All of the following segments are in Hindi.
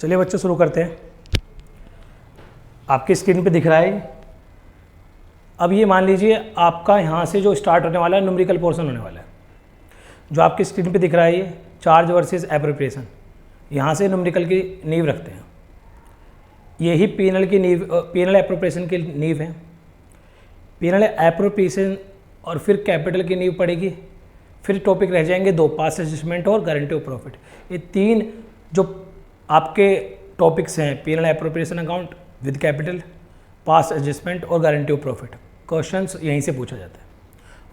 चलिए बच्चों शुरू करते हैं। आपकी स्क्रीन पे दिख रहा है। अब ये मान लीजिए आपका यहाँ से जो स्टार्ट होने वाला है न्यूमेरिकल पोर्शन होने वाला है। जो आपकी स्क्रीन पे दिख रहा है ये चार्ज वर्सेस एप्रोप्रिएशन, यहाँ से न्यूमेरिकल की नींव रखते हैं। यही पीएनएल की नींव, पीएनएल एप्रोप्रिएशन की नींव है। पीएनएल एप्रोप्रिएशन और फिर कैपिटल की नींव पड़ेगी। फिर टॉपिक रह जाएंगे दो, पास्ट एडजस्टमेंट और गारंटी ऑफ प्रॉफिट। ये तीन जो आपके टॉपिक्स हैं, PNL appropriation account with capital, past adjustment और गारंटी ऑफ प्रॉफिट। क्वेश्चंस यहीं से पूछा जाता है।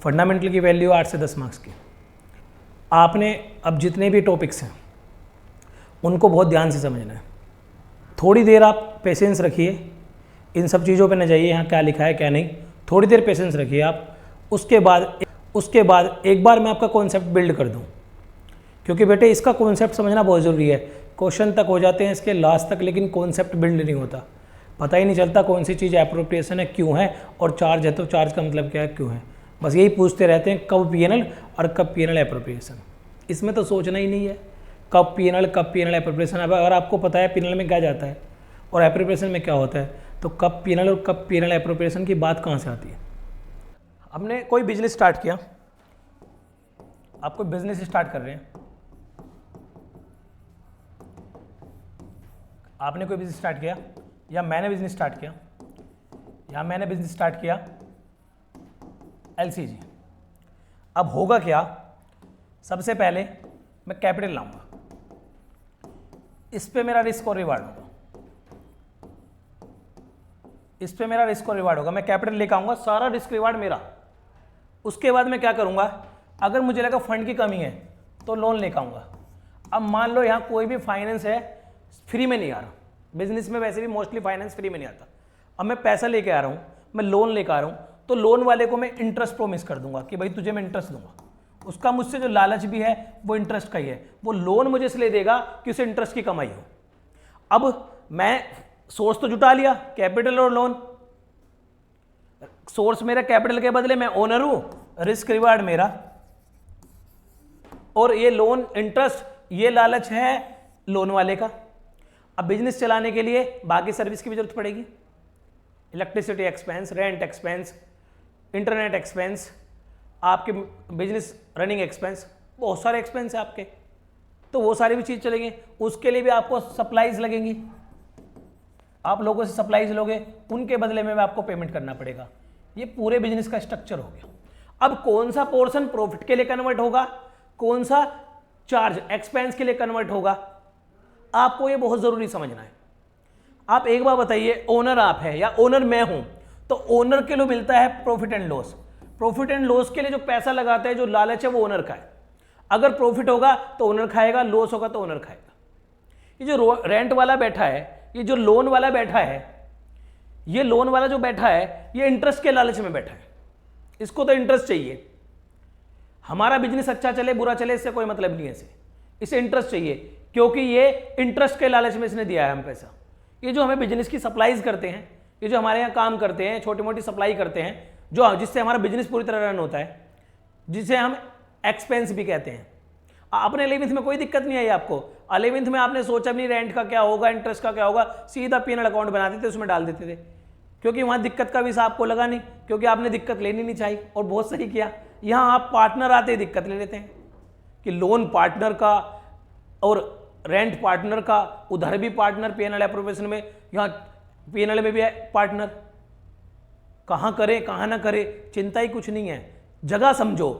फंडामेंटल की वैल्यू 8 से 10 मार्क्स की। आपने अब जितने भी टॉपिक्स हैं उनको बहुत ध्यान से समझना है। थोड़ी देर आप पेशेंस रखिए, इन सब चीज़ों पे न जाइए यहाँ क्या लिखा है क्या नहीं। थोड़ी देर पेशेंस रखिए आप। उसके बाद एक बार मैं आपका कॉन्सेप्ट बिल्ड कर दूँ, क्योंकि बेटे इसका कॉन्सेप्ट समझना बहुत ज़रूरी है। क्वेश्चन तक हो जाते हैं इसके लास्ट तक, लेकिन कॉन्सेप्ट बिल्ड नहीं होता। पता ही नहीं चलता कौन सी चीज़ एप्रोप्रिएशन है, क्यों है, और चार्ज है तो चार्ज का मतलब क्या है, क्यों है। बस यही पूछते रहते हैं कब पीएनएल और कब पीएनएल एप्रोप्रिएशन। इसमें तो सोचना ही नहीं है कब पीएनएल एप्रोप्रिएशन। अब अगर आपको पता है पीएनएल में क्या जाता है और एप्रोप्रिएशन में क्या होता है, तो कब पीएनएल और कब पीएनएल एप्रोप्रिएशन की बात कहाँ से आती है। हमने कोई बिजनेस स्टार्ट किया, आप कोई बिजनेस स्टार्ट कर रहे हैं, आपने कोई बिजनेस स्टार्ट किया या मैंने बिजनेस स्टार्ट किया, या मैंने बिजनेस स्टार्ट किया एलसीजी। अब होगा क्या, सबसे पहले मैं कैपिटल लाऊंगा, इस पे मेरा रिस्क और रिवार्ड होगा, इस पे मेरा रिस्क और रिवार्ड होगा। मैं कैपिटल लेकर आऊंगा, सारा रिस्क रिवार्ड मेरा। उसके बाद मैं क्या करूंगा, अगर मुझे लगा फंड की कमी है तो लोन लेकर आऊंगा। अब मान लो यहाँ कोई भी फाइनेंस है फ्री में नहीं आ रहा, बिजनेस में वैसे भी मोस्टली फाइनेंस फ्री में नहीं आता। अब मैं पैसा लेके आ रहा हूँ, मैं लोन लेकर आ रहा हूँ, तो लोन वाले को मैं इंटरेस्ट प्रोमिस कर दूंगा कि भाई तुझे मैं इंटरेस्ट दूंगा। उसका मुझसे जो लालच भी है वो इंटरेस्ट का ही है। वो लोन मुझे इसलिए देगा कि उसे इंटरेस्ट की कमाई हो। अब मैं सोर्स तो जुटा लिया, कैपिटल और लोन। सोर्स मेरा कैपिटल के बदले मैं ओनर हूं, रिस्क रिवार्ड मेरा, और ये लोन इंटरेस्ट, ये लालच है लोन वाले का। अब बिजनेस चलाने के लिए बाकी सर्विस की भी जरूरत पड़ेगी, electricity expense, rent expense, internet expense, आपके बिजनेस रनिंग एक्सपेंस, बहुत सारे एक्सपेंस है आपके, तो वो सारी भी चीज़ चलेंगी। उसके लिए भी आपको सप्लाईज लगेंगी, आप लोगों से सप्लाईज लोगे, उनके बदले में आपको पेमेंट करना पड़ेगा। ये पूरे बिजनेस का स्ट्रक्चर हो गया। अब कौन सा पोर्शन प्रॉफिट के लिए कन्वर्ट होगा, कौन सा चार्ज एक्सपेंस के लिए कन्वर्ट होगा, आपको ये बहुत जरूरी समझना है। आप एक बार बताइए, ओनर आप है या ओनर मैं हूं, तो ओनर के लिए मिलता है profit and loss. Profit and loss के लिए जो पैसा लगाता है, जो लालच है, वो ओनर का है। अगर प्रॉफिट होगा तो ओनर खाएगा, लॉस होगा तो ओनर खाएगा। ये जो रेंट वाला बैठा है, ये जो लोन वाला बैठा है, ये लोन वाला जो बैठा है, ये इंटरेस्ट के लालच में बैठा है। इसको तो इंटरेस्ट चाहिए। हमारा बिजनेस अच्छा चले बुरा चले इससे कोई मतलब नहीं है, इसे इंटरेस्ट चाहिए, क्योंकि ये इंटरेस्ट के लालच में इसने दिया है हम पैसा। ये जो हमें बिजनेस की सप्लाईज करते हैं, ये जो हमारे यहाँ काम करते हैं, छोटी मोटी सप्लाई करते हैं, जो जिससे हमारा बिजनेस पूरी तरह रन होता है, जिसे हम एक्सपेंस भी कहते हैं। अपने 11th में कोई दिक्कत नहीं आई आपको। 11th में आपने सोचा भी नहीं रेंट का क्या होगा, इंटरेस्ट का क्या होगा, सीधा पीएनएल अकाउंट बनाते थे, उसमें डाल देते थे, क्योंकि वहाँ दिक्कत का विषय आपको लगा नहीं, क्योंकि आपने दिक्कत लेनी नहीं चाहिए, और बहुत सही किया। यहाँ आप पार्टनर आते ही दिक्कत ले लेते हैं कि लोन पार्टनर का और रेंट पार्टनर का, उधर भी पार्टनर पीएनएल एप्रोप्रिएशन में, यहाँ पीएनएल में भी है पार्टनर। कहाँ करे कहाँ ना करे चिंता ही कुछ नहीं है, जगह समझो।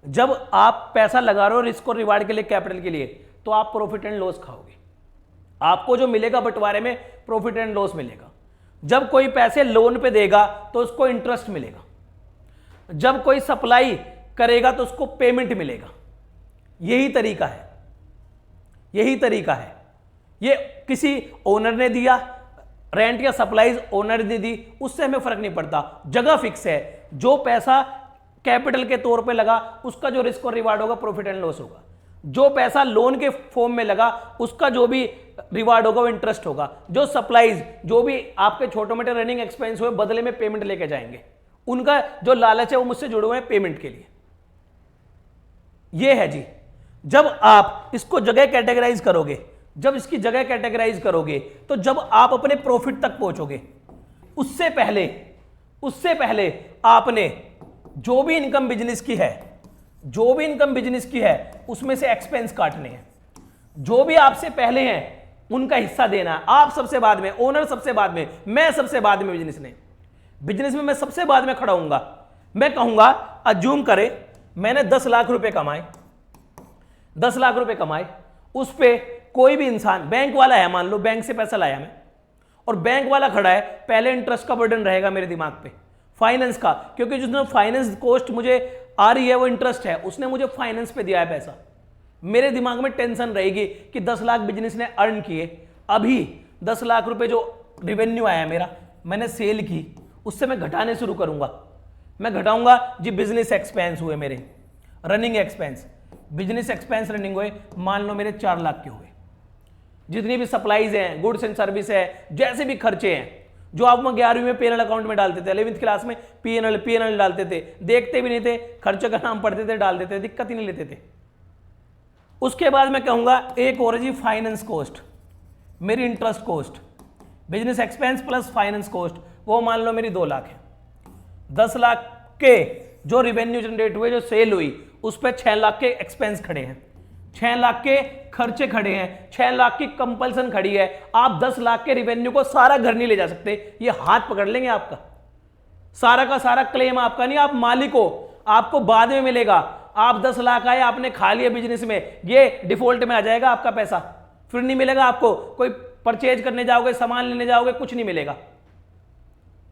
जब आप पैसा लगा रहे हो रिस्क और रिवार्ड के लिए, कैपिटल के लिए, तो आप प्रॉफिट एंड लॉस खाओगे। आपको जो मिलेगा बंटवारे में प्रॉफिट एंड लॉस मिलेगा। जब कोई पैसे लोन पे देगा तो उसको इंटरेस्ट मिलेगा, जब कोई सप्लाई करेगा तो उसको पेमेंट मिलेगा। यही तरीका है, यही तरीका है। ये किसी ओनर ने दिया रेंट या सप्लाईज, ओनर ने दी, उससे हमें फर्क नहीं पड़ता, जगह फिक्स है। जो पैसा कैपिटल के तौर पे लगा उसका जो रिस्क और रिवार्ड होगा प्रॉफिट एंड लॉस होगा। जो पैसा लोन के फॉर्म में लगा उसका जो भी रिवार्ड होगा वो इंटरेस्ट होगा। जो सप्लाईज, जो भी आपके छोटे मोटे रनिंग एक्सपेंस हुए, बदले में पेमेंट लेके जाएंगे। उनका जो लालच है वो मुझसे जुड़े हुए हैं पेमेंट के लिए। ये है जी। जब आप इसको जगह कैटेगराइज करोगे, जब इसकी जगह कैटेगराइज करोगे तो जब आप अपने प्रॉफिट तक पहुंचोगे, उससे पहले आपने जो भी इनकम बिजनेस की है उसमें से एक्सपेंस काटने हैं। जो भी आपसे पहले हैं उनका हिस्सा देना है। आप सबसे बाद में, ओनर सबसे बाद में, मैं सबसे बाद में। बिजनेस में मैं सबसे बाद में खड़ा हूंगा। मैं कहूंगा अज्यूम करें मैंने 10 लाख रुपए कमाए, 10 लाख रुपए कमाए, उस पे कोई भी इंसान, बैंक वाला है, मान लो बैंक से पैसा लाया मैं, और बैंक वाला खड़ा है, पहले इंटरेस्ट का बर्डन रहेगा मेरे दिमाग पे, फाइनेंस का, क्योंकि जिसने फाइनेंस कॉस्ट मुझे आ रही है वो इंटरेस्ट है, उसने मुझे फाइनेंस पे दिया है पैसा। मेरे दिमाग में टेंशन रहेगी कि 10 लाख बिजनेस ने अर्न किए, अभी 10 लाख रुपए जो रिवेन्यू आया मेरा, मैंने सेल की, उससे मैं घटाने शुरू करूंगा। मैं घटाऊंगा जी, बिजनेस एक्सपेंस हुए मेरे, running expense, business expense running हुए, मान लो मेरे 4 लाख के हुए। जितनी भी सप्लाईज हैं, गुड्स एंड सर्विस है, जैसे भी खर्चे हैं, जो आप 11वीं में पीएनएल अकाउंट में डालते थे, 11वीं क्लास में पीएनएल डालते थे, देखते भी नहीं थे, खर्चों का नाम पढ़ते थे, डाल देते, दिक्कत ही नहीं लेते थे। उसके बाद मैं कहूंगा एक और जी, फाइनेंस कॉस्ट, मेरी interest cost, business expense plus finance cost, वो मान लो मेरी 2 लाख है। 10 लाख के जो रिवेन्यू जनरेट हुए, जो सेल हुई, उस पर 6 लाख के एक्सपेंस खड़े हैं, 6 लाख के खर्चे खड़े हैं, 6 लाख की कंपल्सन खड़ी है। आप 10 लाख के रिवेन्यू को सारा घर नहीं ले जा सकते, ये हाथ पकड़ लेंगे आपका, सारा का सारा क्लेम आपका नहीं, आप मालिक हो, आपको बाद में मिलेगा। आप 10 लाख आए, आपने खा लिया बिजनेस में, ये डिफॉल्ट में आ जाएगा आपका पैसा, फिर नहीं मिलेगा आपको। कोई परचेज करने जाओगे, सामान लेने जाओगे, कुछ नहीं मिलेगा।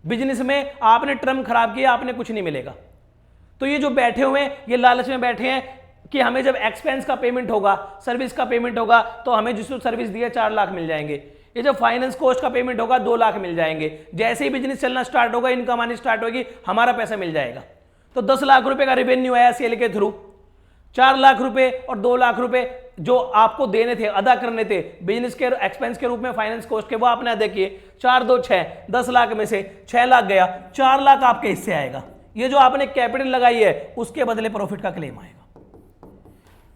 बिजनेस में आपने टर्म खराब किया, आपने कुछ नहीं मिलेगा। तो ये जो बैठे हुए हैं, ये लालच में बैठे हैं कि हमें जब एक्सपेंस का पेमेंट होगा, सर्विस का पेमेंट होगा, तो हमें जिसको सर्विस दिया 4 लाख मिल जाएंगे। ये जब फाइनेंस कॉस्ट का पेमेंट होगा 2 लाख मिल जाएंगे। जैसे ही बिजनेस चलना स्टार्ट होगा, इनकम आनी स्टार्ट होगी, हमारा पैसा मिल जाएगा। तो 10 लाख रुपए का रेवेन्यू आया सेल के थ्रू, 4 लाख रुपए और 2 लाख रुपए जो आपको देने थे, अदा करने थे बिजनेस के एक्सपेंस के रूप में, फाइनेंस कॉस्ट के, वो आपने अदा किए। 4 2 6, 10 लाख में से 6 लाख गया, 4 लाख आपके हिस्से आएगा। ये जो आपने कैपिटल लगाई है उसके बदले प्रॉफिट का क्लेम आएगा।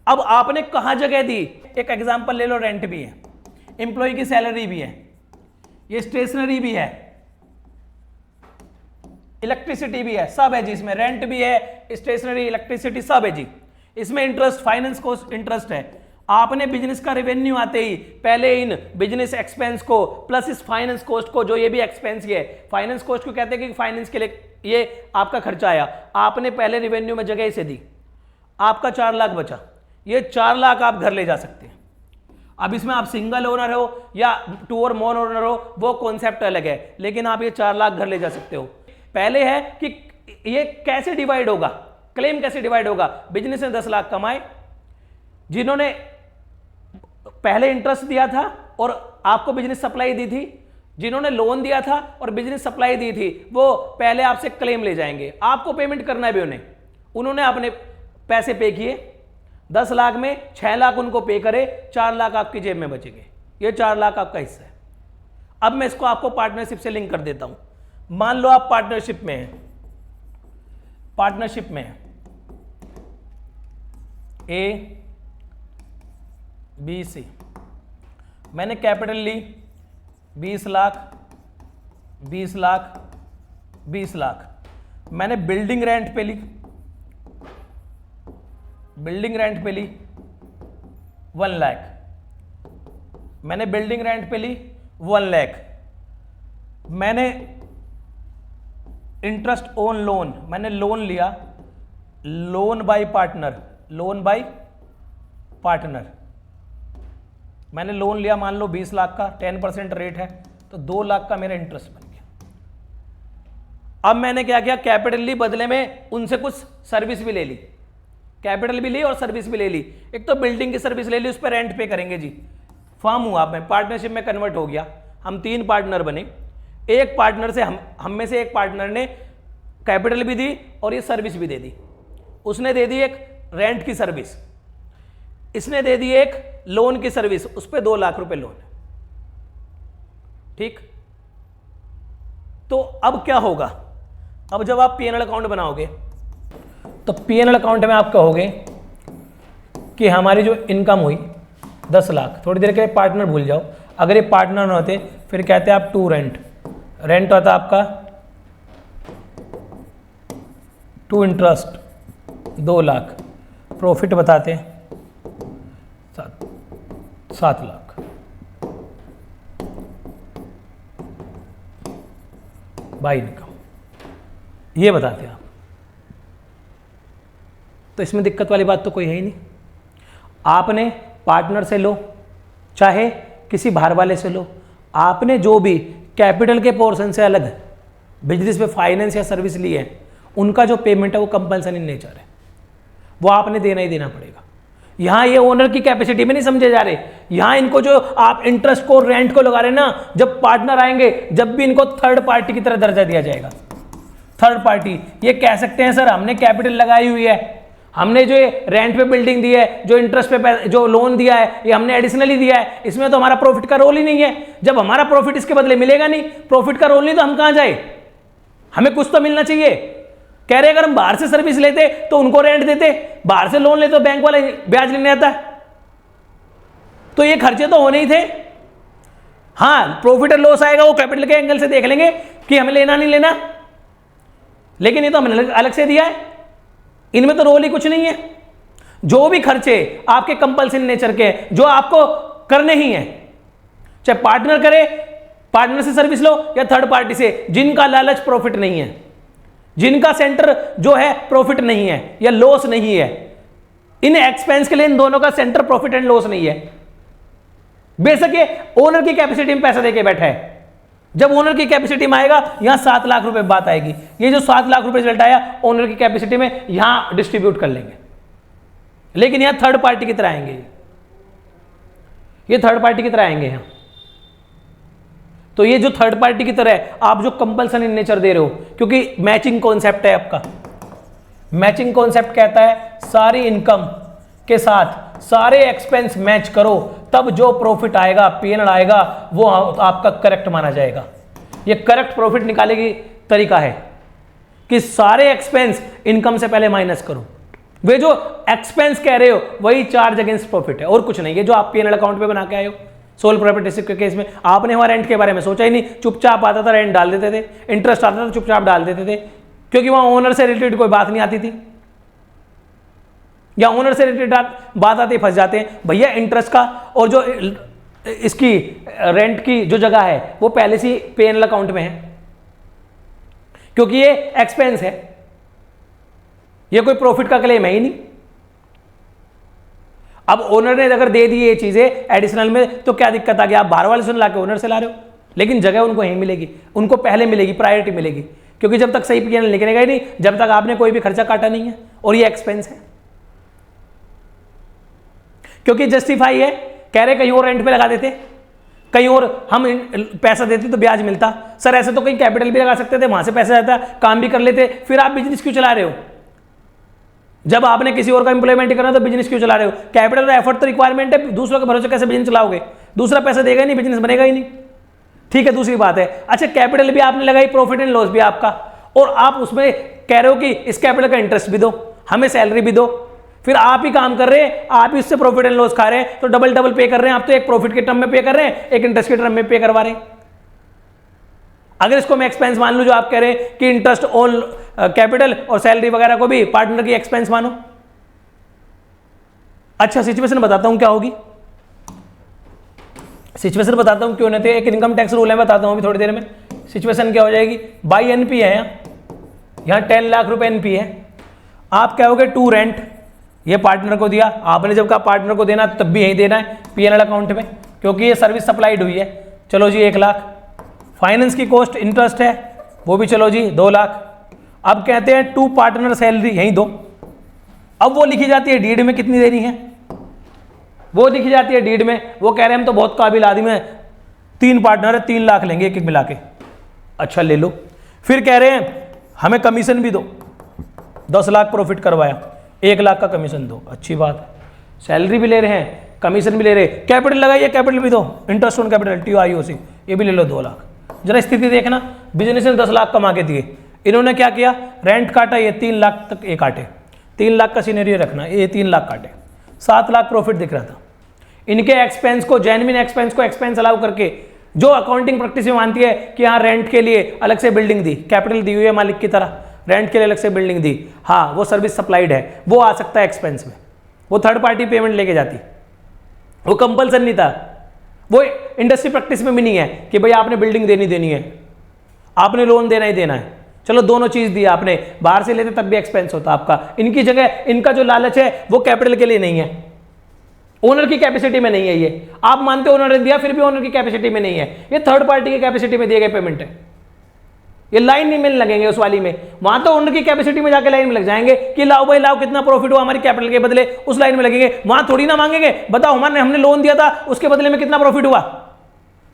अब आपने कहां जगह दी, एक एग्जांपल ले लो, रेंट भी है, एम्प्लॉय की सैलरी भी है, ये स्टेशनरी भी है, इलेक्ट्रिसिटी भी है, सब है जी इसमें, रेंट भी है, स्टेशनरी, इलेक्ट्रिसिटी सब है जी। इसमें इंटरेस्ट, फाइनेंस कॉस्ट इंटरेस्ट है। आपने बिजनेस का रेवेन्यू आते ही पहले इन बिजनेस एक्सपेंस को प्लस इस फाइनेंस कॉस्ट को, जो ये भी एक्सपेंस ही है, फाइनेंस कॉस्ट को कहते हैं कि फाइनेंस के लिए ये आपका खर्चा आया, आपने पहले रेवेन्यू में जगह इसे दी, आपका 4 लाख बचा। ये 4 लाख आप घर ले जा सकते हैं। अब इसमें आप सिंगल ओनर हो या 2 और मोर ओनर हो, वो कॉन्सेप्ट अलग है, लेकिन आप ये 4 लाख घर ले जा सकते हो। पहले है कि ये कैसे डिवाइड होगा, क्लेम कैसे डिवाइड होगा। बिजनेस ने 10 लाख कमाए, जिन्होंने पहले इंटरेस्ट दिया था और आपको बिजनेस सप्लाई दी थी, जिन्होंने लोन दिया था और बिजनेस सप्लाई दी थी, वो पहले आपसे क्लेम ले जाएंगे। आपको पेमेंट करना है भी उन्हें, उन्होंने अपने पैसे पे किए, 10 लाख में 6 लाख उनको पे करे, 4 लाख आपकी जेब में बचेंगे। ये 4 लाख आपका हिस्सा है। अब मैं इसको आपको पार्टनरशिप से लिंक कर देता हूं। मान लो आप पार्टनरशिप में हैं, पार्टनरशिप में है ए बी सी, मैंने कैपिटल ली 20 लाख 20 लाख 20 लाख, मैंने बिल्डिंग रेंट पे ली, बिल्डिंग रेंट पे ली 1 लाख, मैंने बिल्डिंग रेंट पे ली 1 लाख, मैंने इंटरेस्ट ऑन लोन, मैंने लोन लिया, loan by partner, loan by partner, मैंने लोन लिया मान लो 20 लाख का, 10% रेट है, तो 2 लाख का मेरा इंटरेस्ट बन गया। अब मैंने क्या किया, कैपिटल ली, बदले में उनसे कुछ सर्विस भी ले ली, कैपिटल भी ली और सर्विस भी ले ली। एक तो बिल्डिंग की सर्विस ले ली, उस पर रेंट पे करेंगे जी, फॉर्म हुआ, मैं पार्टनरशिप में कन्वर्ट हो गया, हम 3 पार्टनर बने। एक पार्टनर से हम में से एक पार्टनर ने कैपिटल भी दी और ये सर्विस भी दे दी। उसने दे दी एक रेंट की सर्विस, इसने दे दी एक लोन की सर्विस, उस पर 2 लाख रुपए लोन। ठीक, तो अब क्या होगा, अब जब आप पीएनएल अकाउंट बनाओगे तो पीएनएल अकाउंट में आप कहोगे कि हमारी जो इनकम हुई 10 लाख। थोड़ी देर के लिए पार्टनर भूल जाओ, अगर ये पार्टनर न होते फिर कहते आप टू रेंट, रेंट होता आपका टू इंटरेस्ट 2 लाख, प्रॉफिट बताते हैं 7 लाख। बाई इनकम ये बताते हैं आप। तो इसमें दिक्कत वाली बात तो कोई है ही नहीं। आपने पार्टनर से लो चाहे किसी बाहर वाले से लो, आपने जो भी कैपिटल के पोर्शन से अलग बिजनेस में फाइनेंस या सर्विस ली है, उनका जो पेमेंट है वो कंपल्सरी इन नेचर है, वो आपने देना ही देना पड़ेगा। यहां ये ओनर की कैपेसिटी में नहीं समझे जा रहे, यहां इनको जो आप इंटरेस्ट को रेंट को लगा रहे ना, जब पार्टनर आएंगे जब भी इनको थर्ड पार्टी की तरह दर्जा दिया जाएगा। थर्ड पार्टी ये कह सकते हैं सर हमने कैपिटल लगाई हुई है, हमने जो रेंट पे बिल्डिंग दी है, जो इंटरेस्ट पे जो लोन दिया है ये हमने एडिशनली दिया है, इसमें तो हमारा प्रॉफिट का रोल ही नहीं है। जब हमारा प्रॉफिट इसके बदले मिलेगा नहीं, प्रॉफिट का रोल नहीं, तो हम कहां जाए, हमें कुछ तो मिलना चाहिए। कह रहे अगर हम बाहर से सर्विस लेते तो उनको रेंट देते, बाहर से लोन लेते तो बैंक वाले ब्याज लेने आता, तो ये खर्चे तो होने ही थे। हाँ प्रॉफिट और लॉस आएगा वो कैपिटल के एंगल से देख लेंगे कि हमें लेना नहीं लेना, लेकिन ये तो हमने अलग से दिया है, इनमें तो रोल ही कुछ नहीं है। जो भी खर्चे आपके कंपल्सरी नेचर के जो आपको करने ही है, चाहे पार्टनर करे, पार्टनर से सर्विस लो या थर्ड पार्टी से, जिनका लालच प्रॉफिट नहीं है, जिनका सेंटर जो है प्रॉफिट नहीं है या लॉस नहीं है, इन एक्सपेंस के लिए इन दोनों का सेंटर प्रॉफिट एंड लॉस नहीं है। बेशक ये ओनर की कैपेसिटी में पैसा देके बैठा है, जब ओनर की कैपेसिटी में आएगा यहां 7 लाख रुपए बात आएगी, ये जो 7 लाख रुपए रिजल्ट आया ओनर की कैपेसिटी में यहां डिस्ट्रीब्यूट कर लेंगे, लेकिन यहां थर्ड पार्टी की तरह आएंगे, ये थर्ड पार्टी की तरह आएंगे यहां। तो ये जो थर्ड पार्टी की तरह आप जो कंपल्सन इन नेचर दे रहे हो, क्योंकि मैचिंग कॉन्सेप्ट है आपका। मैचिंग कॉन्सेप्ट कहता है सारी इनकम के साथ सारे एक्सपेंस मैच करो, तब जो प्रॉफिट आएगा पीएनएल आएगा वो आपका करेक्ट माना जाएगा। ये करेक्ट प्रॉफिट निकालने की तरीका है कि सारे एक्सपेंस इनकम से पहले माइनस करो। वे जो एक्सपेंस कह रहे हो वही चार्ज अगेंस्ट प्रॉफिट है और कुछ नहीं। ये जो आप पीएनएल अकाउंट पे बना के आए हो, सोल प्रॉपर्टी के केस में आपने वहां रेंट के बारे में सोचा ही नहीं, चुपचाप आता था रेंट डाल देते थे, इंटरेस्ट आता था चुपचाप डाल देते थे, क्योंकि वहां ओनर से रिलेटेड कोई बात नहीं आती थी, या ओनर से रिलेटेड बात आती फंस जाते हैं। भैया इंटरेस्ट का और जो इसकी रेंट की जो जगह है वो पहले से पीएनएल अकाउंट में है, क्योंकि ये एक्सपेंस है, ये कोई प्रॉफिट का क्लेम है ही नहीं। अब ओनर ने अगर दे दी ये चीजें एडिशनल में तो क्या दिक्कत आ गई, आप बाहर वाले से लाके ओनर से ला रहे हो, लेकिन जगह उनको यहीं मिलेगी, उनको पहले मिलेगी, प्रायोरिटी मिलेगी, क्योंकि जब तक सही पीएनएल निकलेगा ही नहीं जब तक आपने कोई भी खर्चा काटा नहीं है और ये एक्सपेंस है, क्योंकि जस्टिफाई है। कह रहे कहीं और रेंट पे लगा देते, कहीं और हम पैसा देते तो ब्याज मिलता। सर ऐसे तो कहीं कैपिटल भी लगा सकते थे, वहां से पैसा आता, काम भी कर लेते, फिर आप बिजनेस क्यों चला रहे हो? जब आपने किसी और का इंप्लॉयमेंट करना तो बिजनेस क्यों चला रहे हो? कैपिटल और एफर्ट तो रिक्वायरमेंट है, दूसरों के भरोसे कैसे बिजनेस चलाओगे? दूसरा पैसा देगा ही नहीं, बिजनेस बनेगा ही नहीं। ठीक है, दूसरी बात है, अच्छा कैपिटल भी आपने लगाई, प्रॉफिट एंड लॉस भी आपका, और आप उसमें कह रहे हो कि इस कैपिटल का इंटरेस्ट भी दो, हमें सैलरी भी दो, फिर आप ही काम कर रहे हैं, आप ही उससे प्रॉफिट एंड लॉस खा रहे हैं, तो डबल डबल पे कर रहे हैं आप। तो एक प्रॉफिट के टर्म में पे कर रहे हैं, एक इंटरेस्ट के टर्म में पे करवा रहे हैं। अगर इसको मैं एक्सपेंस मान लूं जो आप कह रहे हैं कि इंटरेस्ट ऑन कैपिटल और सैलरी वगैरह को भी पार्टनर की एक्सपेंस मानो। अच्छा सिचुएशन बताता हूं क्या होगी, सिचुएशन बताता हूं क्यों नहीं थे, एक इनकम टैक्स रूल है बताता हूं अभी थोड़ी देर में। सिचुएशन क्या हो जाएगी, बाई एनपी है, यहां 10 लाख रुपए एनपी है, आप कहोगे टू रेंट, ये पार्टनर को दिया, आपने जब कहा पार्टनर को देना तब भी यहीं देना है पीएनएल अकाउंट में, क्योंकि ये सर्विस सप्लाइड हुई है। चलो जी 1 लाख, फाइनेंस की कॉस्ट इंटरेस्ट है वो भी चलो जी 2 लाख। अब कहते हैं टू पार्टनर सैलरी यहीं दो, अब वो लिखी जाती है डीड में कितनी देनी है, वो लिखी जाती है डीड में। वो कह रहे हैं हम तो बहुत काबिल आदमी है, 3 पार्टनर है 3 लाख लेंगे एक एक मिला के, अच्छा ले लो। फिर कह रहे हैं हमें कमीशन भी दो, 10 लाख प्रॉफिट करवाया, 1 लाख का कमीशन दो, अच्छी बात है, सैलरी भी ले रहे हैं कमीशन भी ले रहे, कैपिटल लगाइए कैपिटल भी दो, इंटरेस्ट ऑन कैपिटल TIOC ये भी ले लो 2 लाख। जरा स्थिति देखना, बिजनेस ने 10 लाख कमा के दिए, इन्होंने क्या किया, रेंट काटा, ये 3 लाख तक ये काटे, 3 लाख का सीनेरियो रखना, ये 3 लाख काटे, 7 लाख प्रॉफिट दिख रहा था, इनके एक्सपेंस को, जेन्युइन एक्सपेंस को एक्सपेंस अलाउ करके, जो अकाउंटिंग प्रैक्टिस में मानती है कि हाँ रेंट के लिए अलग से बिल्डिंग दी, कैपिटल दी हुई है मालिक की तरह, रेंट के लिए अलग से बिल्डिंग दी, हाँ वो सर्विस सप्लाइड है, वो आ सकता है एक्सपेंस में, वो थर्ड पार्टी पेमेंट लेके जाती, वो कंपल्सन नहीं था, वो इंडस्ट्री प्रैक्टिस में भी नहीं है कि भाई आपने बिल्डिंग देनी है, आपने लोन देना ही देना है। चलो दोनों चीज दी आपने, बाहर से लेते तब भी एक्सपेंस होता आपका। इनकी जगह इनका जो लालच है वो कैपिटल के लिए नहीं है, ओनर की कैपेसिटी में नहीं है। ये आप मानते हो ओनर ने दिया, फिर भी ओनर की कैपेसिटी में नहीं है, ये थर्ड पार्टी की कैपेसिटी में दिए गए पेमेंट है। ये लाइन नहीं मिलने लगेंगे उस वाली में, वहां तो ओनर की कैपेसिटी में जाके लाइन में लग जाएंगे कि लाओ भाई लाओ, कितना प्रॉफिट हुआ हमारी कैपिटल के बदले, उस लाइन में लगेंगे। वहां थोड़ी ना मांगेंगे बताओ हमने लोन दिया था उसके बदले में कितना प्रॉफिट हुआ,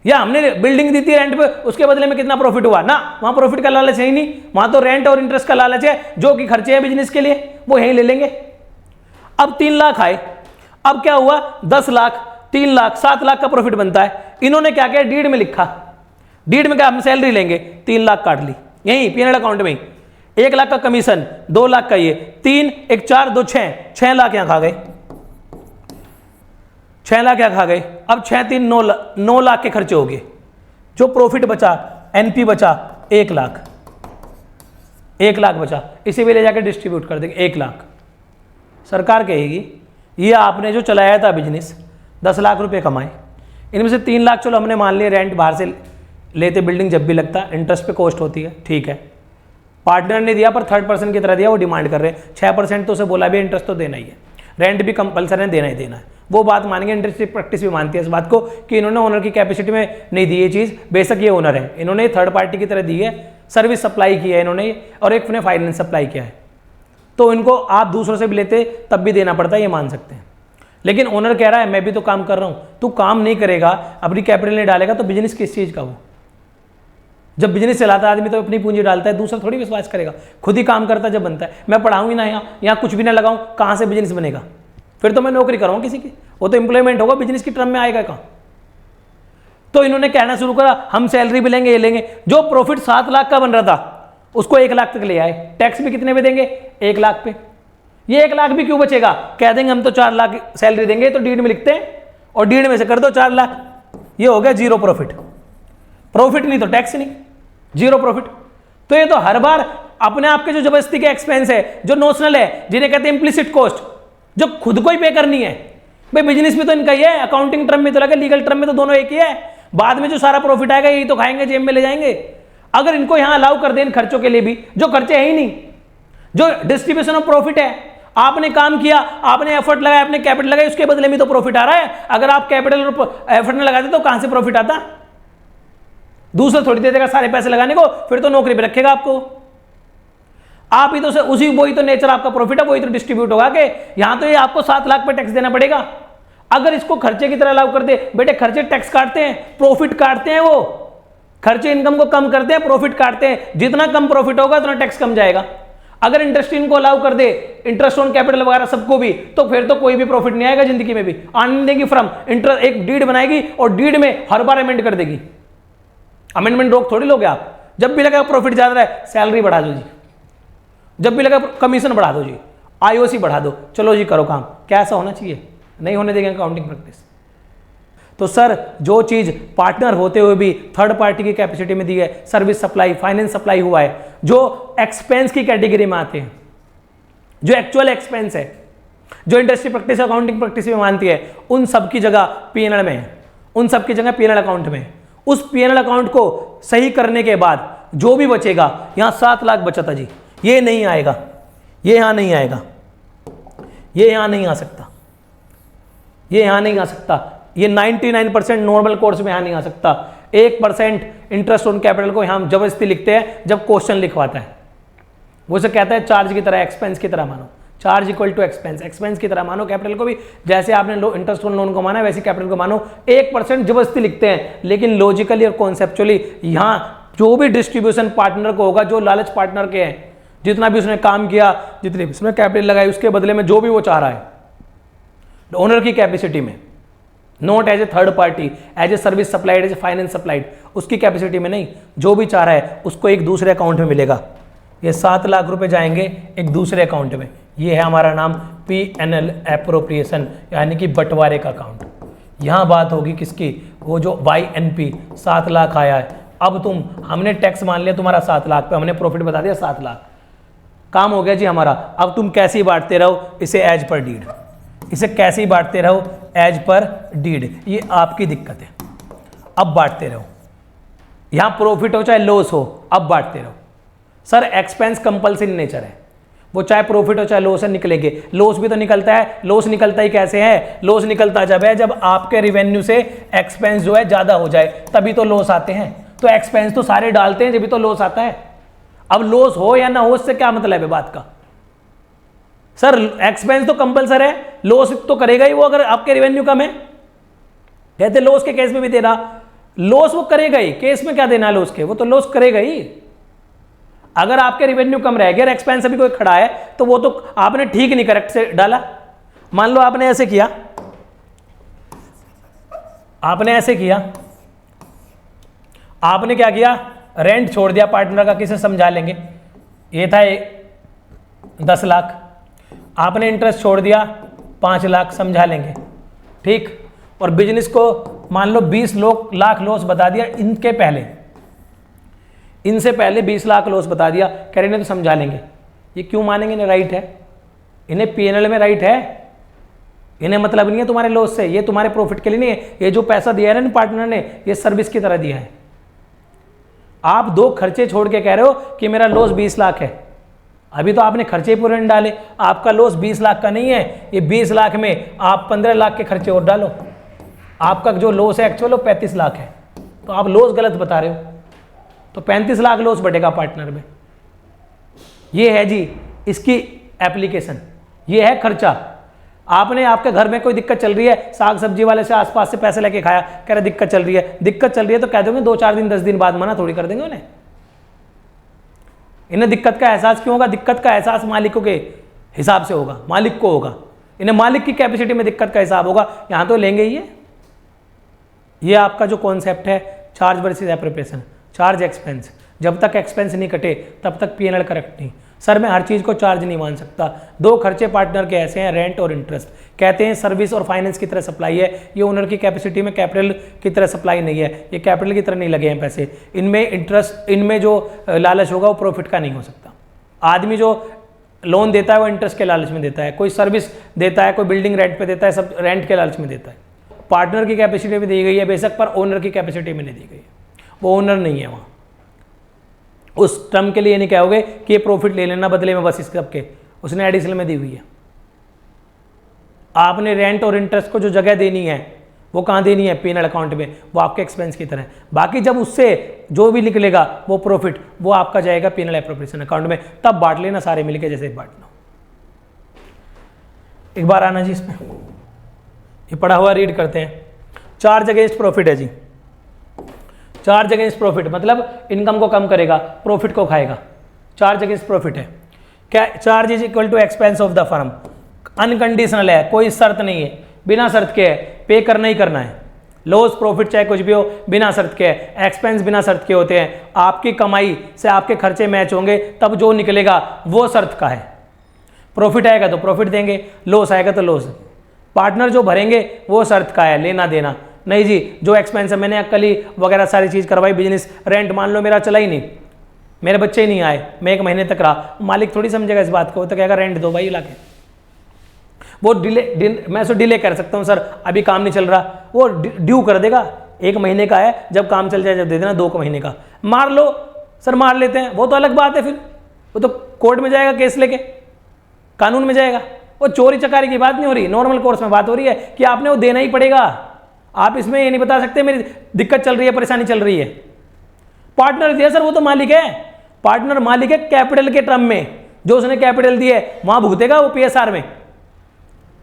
या हमने बिल्डिंग दी थी रेंट पे उसके बदले में कितना प्रॉफिट हुआ ना, वहां प्रॉफिट का लालच है ही नहीं, वहां तो रेंट और इंटरेस्ट का लालच है, जो कि खर्चे हैं बिजनेस के लिए वो यहीं ले लेंगे। अब 3 लाख आए, अब क्या हुआ 10 लाख, 3 लाख, 7 लाख का प्रॉफिट बनता है। इन्होंने क्या किया, डीड में लिखा, डीड में क्या हम सैलरी लेंगे, 3 लाख काट ली यहीं पीएनएल अकाउंट में ही, 1 लाख का कमीशन, 2 लाख का ये, 3 1 4 2 6 लाख यहां खा गए, 6 लाख क्या खा गए। अब 6 3 9 लाख के खर्चे हो गए, जो प्रॉफिट बचा एनपी बचा 1 लाख, 1 लाख बचा, इसे भी ले जाकर डिस्ट्रीब्यूट कर देंगे 1 लाख। सरकार कहेगी ये आपने जो चलाया था बिजनेस 10 लाख रुपए कमाए, इनमें से 3 लाख चलो हमने मान लिया रेंट बाहर से लेते, बिल्डिंग जब भी लगता इंटरेस्ट पे कॉस्ट होती है, ठीक है, पार्टनर ने दिया पर थर्ड पर्सन की तरह दिया, वो डिमांड कर रहे हैं 6% तो उसे बोला भी इंटरेस्ट तो देना ही है, रेंट भी कंपल्सरी है देना ही देना है, वो बात मानेंगे। इंडस्ट्री प्रैक्टिस भी मानती है इस बात को कि इन्होंने ओनर की कैपेसिटी में नहीं दी ये चीज़, बेशक ये ओनर है, इन्होंने थर्ड पार्टी की तरह दी है, सर्विस सप्लाई की है इन्होंने, और एक ने फाइनेंस सप्लाई किया है, तो इनको आप दूसरों से भी लेते तब भी देना पड़ता है, ये मान सकते हैं। लेकिन ओनर कह रहा है मैं भी तो काम कर रहा हूँ, तू काम नहीं करेगा अपनी कैपिटल नहीं डालेगा तो बिजनेस किस चीज़ का वो, जब बिजनेस चलाता है आदमी तो अपनी पूंजी डालता है, दूसरा थोड़ी विश्वास करेगा, खुद ही काम करता जब बनता है। मैं पढ़ाऊंगी ना यहाँ कुछ भी ना लगाऊं, कहाँ से बिजनेस बनेगा, फिर तो मैं नौकरी करूँगा किसी की, वो तो एम्प्लॉयमेंट होगा, बिजनेस की टर्म में आएगा कहाँ। तो इन्होंने कहना शुरू करा हम सैलरी भी लेंगे, ये लेंगे, जो प्रॉफिट 7 लाख का बन रहा था उसको 1 लाख तक ले आए, टैक्स भी कितने पे देंगे 1 लाख पे, ये 1 लाख भी क्यों बचेगा, कह देंगे हम तो 4 लाख सैलरी देंगे, तो डीड में लिखते हैं और डीड में से कर दो 4 लाख, ये हो गया जीरो प्रॉफिट, प्रॉफिट नहीं तो टैक्स नहीं, जीरो प्रॉफिट। तो ये तो हर बार अपने आप के जो जबरदस्ती के एक्सपेंस है, जो नोशनल है, जिन्हें कहते हैं इम्प्लिसिट कॉस्ट, जो खुद को ही पे करनी है, भाई बिजनेस में तो इनका ही है, अकाउंटिंग टर्म में तो लगा, लीगल टर्म में तो दोनों एक ही है, बाद में जो सारा प्रॉफिट आएगा यही तो खाएंगे, जेब में ले जाएंगे। अगर इनको यहां अलाउ कर दें इन खर्चों के लिए भी, जो खर्चे है ही नहीं, जो डिस्ट्रीब्यूशन ऑफ प्रॉफिट है, आपने काम किया, आपने एफर्ट लगाया, आपने कैपिटल लगाई, उसके बदले में तो प्रॉफिट आ रहा है। अगर आप कैपिटल और एफर्ट नहीं लगाते तो कहां से प्रॉफिट आता, दूसरा थोड़ी दे देगा सारे पैसे लगाने को, फिर तो नौकरी पे रखेगा आपको, आप ही तो उसी वही तो नेचर आपका प्रॉफिट है, वही तो डिस्ट्रीब्यूट होगा कि यहां तो ये आपको 7 लाख पे टैक्स देना पड़ेगा। अगर इसको खर्चे की तरह अलाउ कर दे, बेटे खर्चे टैक्स काटते हैं, प्रॉफिट काटते हैं, वो खर्चे इनकम को कम करते हैं, प्रॉफिट काटते हैं, जितना कम प्रॉफिट होगा उतना टैक्स कम जाएगा। अगर इंटरेस्ट इनको अलाउ कर दे, इंटरेस्ट ऑन कैपिटल वगैरह सबको भी, तो फिर तो कोई भी प्रॉफिट नहीं आएगा जिंदगी में भी, आने देगी फ्रॉम इंटरेस्ट, एक डीड बनाएगी और डीड में हर बार अमेंड कर देगी। अमेंडमेंट रोक थोड़ी लोगे आप, जब भी लगा प्रॉफिट ज्यादा है सैलरी बढ़ा दो जी, जब भी लगा कमीशन बढ़ा दो जी, आईओसी बढ़ा दो, चलो जी करो काम, क्या ऐसा होना चाहिए, नहीं होने देंगे अकाउंटिंग प्रैक्टिस। तो सर जो चीज पार्टनर होते हुए भी थर्ड पार्टी की कैपेसिटी में दी है, सर्विस सप्लाई, फाइनेंस सप्लाई हुआ है, जो एक्सपेंस की कैटेगरी में आते हैं, जो एक्चुअल एक्सपेंस है, जो इंडस्ट्री प्रैक्टिस अकाउंटिंग प्रैक्टिस में मानती है, उन सब की जगह पीएनएल में है, उन सब की जगह पीएनएल अकाउंट में है। उस पीएनएल अकाउंट को सही करने के बाद जो भी बचेगा, यहां 7 लाख बचा था जी, ये नहीं आएगा, ये यहां नहीं आएगा, ये यहां नहीं आ सकता, ये यहां नहीं आ सकता, ये 99% नॉर्मल कोर्स में यहां नहीं आ सकता। 1% इंटरेस्ट ऑन कैपिटल को यहां हम जबरदस्ती लिखते हैं जब क्वेश्चन लिखवाता है, वो से कहता है चार्ज की तरह, एक्सपेंस की तरह मानो, charge equal to expense, expense की तरह मानो कैपिटल को भी, जैसे आपने इंटरेस्ट ऑन लोन को माना है वैसे कैपिटल को मानो। 1% जबरदस्ती लिखते हैं, लेकिन लॉजिकली और कॉन्सेप्चुअली यहां जो भी डिस्ट्रीब्यूशन पार्टनर को होगा, जो लालच पार्टनर के हैं, जितना भी उसने काम किया, जितनी भी उसने कैपिटल लगाई, उसके बदले में जो भी वो चाह रहा है ओनर की कैपेसिटी में, not as a third party, as a service supplied, as a finance supplied, उसकी कैपेसिटी में नहीं, जो भी चाह रहा है उसको एक दूसरे अकाउंट में मिलेगा। ये 7 लाख रुपए जाएंगे एक दूसरे अकाउंट में, ये है हमारा नाम पीएनएल एप्रोप्रिएशन, यानी कि बंटवारे का अकाउंट। यहाँ बात होगी किसकी, वो जो YNP 7 लाख आया है। अब हमने टैक्स मान लिया तुम्हारा 7 लाख पे, हमने प्रॉफिट बता दिया 7 लाख, काम हो गया जी हमारा। अब तुम कैसे ही बांटते रहो इसे एज पर डीड, इसे कैसे ही बांटते रहो एज पर डीड, ये आपकी दिक्कत है। अब बांटते रहो, यहां प्रॉफिट हो चाहे लॉस हो, अब बांटते रहो। सर एक्सपेंस कंपल्सरी नेचर है, वो चाहे प्रॉफिट हो चाहे लॉस है निकलेंगे। लॉस भी तो निकलता है, लॉस निकलता ही कैसे है, लॉस निकलता जब है जब आपके रिवेन्यू से एक्सपेंस जो है ज्यादा हो जाए, तभी तो लॉस आते हैं। तो एक्सपेंस तो सारे डालते हैं जब भी तो लॉस आता है। अब लॉस हो या ना हो उससे क्या मतलब है बात का। सर एक्सपेंस तो कंपल्सर है, लॉस तो करेगा ही वो अगर आपके रेवेन्यू कम है। कहते लॉस के केस में भी देना, लॉस वो करेगा ही, केस में क्या देना लॉस के, वो तो लॉस करेगा ही। अगर आपके रेवेन्यू कम रह गया, एक्सपेंस अभी कोई खड़ा है, तो वो तो आपने ठीक नहीं करेक्ट से डाला। मान लो आपने ऐसे किया, आपने क्या किया, रेंट छोड़ दिया पार्टनर का, किसे समझा लेंगे, ये था 10 लाख, आपने इंटरेस्ट छोड़ दिया 5 लाख, समझा लेंगे ठीक। और बिजनेस को मान लो 20 लाख लॉस बता दिया, इनसे पहले 20 लाख लॉस बता दिया, कह रहे तो समझा लेंगे। ये क्यों मानेंगे, इन्हें राइट है, इन्हें पीएनएल में राइट है, इन्हें मतलब नहीं है तुम्हारे लॉस से, ये तुम्हारे प्रॉफिट के लिए नहीं है। ये जो पैसा दिया है ना पार्टनर ने, ये सर्विस की तरह दिया है। आप 2 खर्चे छोड़ के कह रहे हो कि मेरा लॉस 20 लाख है, अभी तो आपने खर्चे पूरे नहीं डाले, आपका लॉस 20 लाख का नहीं है, ये 20 लाख में आप 15 लाख के खर्चे और डालो, आपका जो लॉस है एक्चुअल वो 35 लाख है। तो आप लॉस गलत बता रहे हो, तो 35 लाख लॉस बढ़ेगा पार्टनर में। ये है जी इसकी एप्लीकेशन, ये है खर्चा। आपने आपके घर में कोई दिक्कत चल रही है, साग सब्जी वाले से आसपास से पैसे लेके खाया, कह रहे दिक्कत चल रही है, तो कह दोगे 2-4 दिन 10 दिन बाद मना थोड़ी कर देंगे उन्हें। इन्हें दिक्कत का एहसास क्यों होगा, दिक्कत का एहसास मालिकों के हिसाब से होगा, मालिक को होगा, इन्हें मालिक की कैपेसिटी में दिक्कत का हिसाब होगा, यहां तो लेंगे ही। ये आपका जो कॉन्सेप्ट है charge versus appropriation, charge expense, जब तक एक्सपेंस नहीं कटे तब तक पीएनएल करेक्ट नहीं। सर मैं हर चीज़ को चार्ज नहीं मान सकता। 2 खर्चे पार्टनर के ऐसे हैं, रेंट और इंटरेस्ट, कहते हैं सर्विस और फाइनेंस की तरह सप्लाई है, ये ओनर की कैपेसिटी में कैपिटल की तरह सप्लाई नहीं है, ये कैपिटल की तरह नहीं लगे हैं पैसे, इनमें इंटरेस्ट, इनमें जो लालच होगा वो प्रॉफिट का नहीं हो सकता। आदमी जो लोन देता है वो इंटरेस्ट के लालच में देता है, कोई सर्विस देता है, कोई बिल्डिंग रेंट पे देता है, सब रेंट के लालच में देता है। पार्टनर की कैपेसिटी में दी गई है बेशक, पर ओनर की कैपेसिटी में नहीं दी गई है, वो ओनर नहीं है वहाँ। उस टर्म के लिए नहीं कहोगे कि ये प्रॉफिट ले लेना बदले में, बस इस सबके उसने एडिशनल में दी हुई है। आपने रेंट और इंटरेस्ट को जो जगह देनी है वो कहाँ देनी है, पीएनएल अकाउंट में, वो आपके एक्सपेंस की तरह। बाकी जब उससे जो भी निकलेगा वो प्रॉफिट, वो आपका जाएगा पीएनएल एप्रोप्रिएशन अकाउंट में, तब बांट लेना सारे मिलके जैसे बांटना। एक बार आना जी इसमें, ये पढ़ा हुआ रीड करते हैं। चार्ज अगेंस्ट प्रॉफिट है जी, चार्ज अगेंस्ट प्रॉफिट मतलब इनकम को कम करेगा, प्रॉफिट को खाएगा, चार्ज अगेंस्ट प्रॉफिट है। क्या, charge is equal to expense of the firm, unconditional है, कोई शर्त नहीं है, बिना शर्त के है, पे करना ही करना है। लॉस प्रॉफिट चाहे कुछ भी हो बिना शर्त के है, एक्सपेंस बिना शर्त के होते हैं। आपकी कमाई से आपके खर्चे मैच होंगे तब जो निकलेगा वो शर्त का है। प्रॉफिट आएगा तो प्रॉफिट देंगे, लॉस आएगा तो लॉस। पार्टनर जो भरेंगे वो शर्त का है, लेना देना नहीं जी। जो एक्सपेंस है, मैंने कल ही वगैरह सारी चीज़ करवाई, बिजनेस रेंट मान लो मेरा चला ही नहीं, मेरे बच्चे ही नहीं आए, मैं 1 महीने तक रहा, मालिक थोड़ी समझेगा इस बात को, वो तो कहेगा रेंट दो भाई लाके। वो मैं उसको डिले कर सकता हूँ, सर अभी काम नहीं चल रहा, वो ड्यू कर देगा, 1 महीने का है, जब काम चल जाए जब दे देना, 2 महीने का मार लो। सर मार लेते हैं, वो तो अलग बात है, फिर वो तो कोर्ट में जाएगा, केस लेके कानून में जाएगा। वो चोरी चकारी की बात नहीं हो रही, नॉर्मल कोर्स में बात हो रही है कि आपने वो देना ही पड़ेगा। आप इसमें ये नहीं बता सकते मेरी दिक्कत चल रही है, परेशानी चल रही है। पार्टनर दिया सर, वो तो मालिक है, पार्टनर मालिक है कैपिटल के टर्म में, जो उसने कैपिटल दी है वहां भुगतेगा वो पीएसआर में।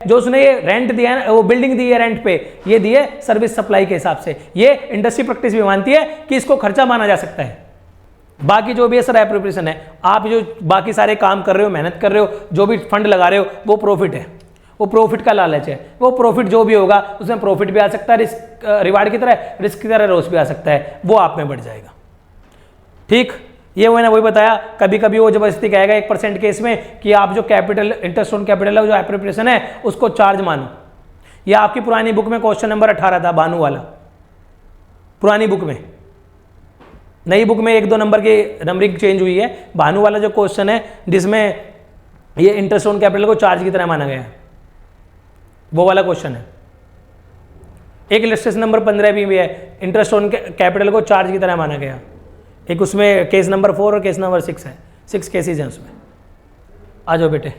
जो उसने ये रेंट दिया है, वो बिल्डिंग दी है रेंट पे, ये दी है सर्विस सप्लाई के हिसाब से। ये इंडस्ट्री प्रैक्टिस भी मानती है कि इसको खर्चा माना जा सकता है। बाकी जो भी है सर एप्रोप्रिएशन है, आप जो बाकी सारे काम कर रहे हो, मेहनत कर रहे हो, जो भी फंड लगा रहे हो, वो प्रॉफिट है, वो प्रॉफिट का लालच है। वो प्रॉफिट जो भी होगा उसमें प्रॉफिट भी आ सकता है, रिस्क रिवार्ड की तरह, रिस्क की तरह लॉस भी आ सकता है, वो आप में बढ़ जाएगा। ठीक, ये मैंने वही बताया, कभी कभी वो जबरदस्ती कहेगा 1% केस में कि आप जो कैपिटल, इंटरेस्ट ऑन कैपिटल है, जो एप्रोप्रिएशन है, उसको चार्ज मानो। यह आपकी पुरानी बुक में क्वेश्चन नंबर 18 था, भानु वाला, पुरानी बुक में। नई बुक में 1-2 नंबर की नंबरिंग चेंज हुई है। भानु वाला जो क्वेश्चन है जिसमें ये इंटरेस्ट ऑन कैपिटल को चार्ज की तरह माना गया है, वो वाला क्वेश्चन है। एक इलस्ट्रेशन नंबर 15 भी है, इंटरेस्ट ऑन कैपिटल को चार्ज की तरह माना गया। एक उसमें केस नंबर 4 और केस नंबर 6 है, 6 केसेज हैं उसमें। आ जाओ बेटे।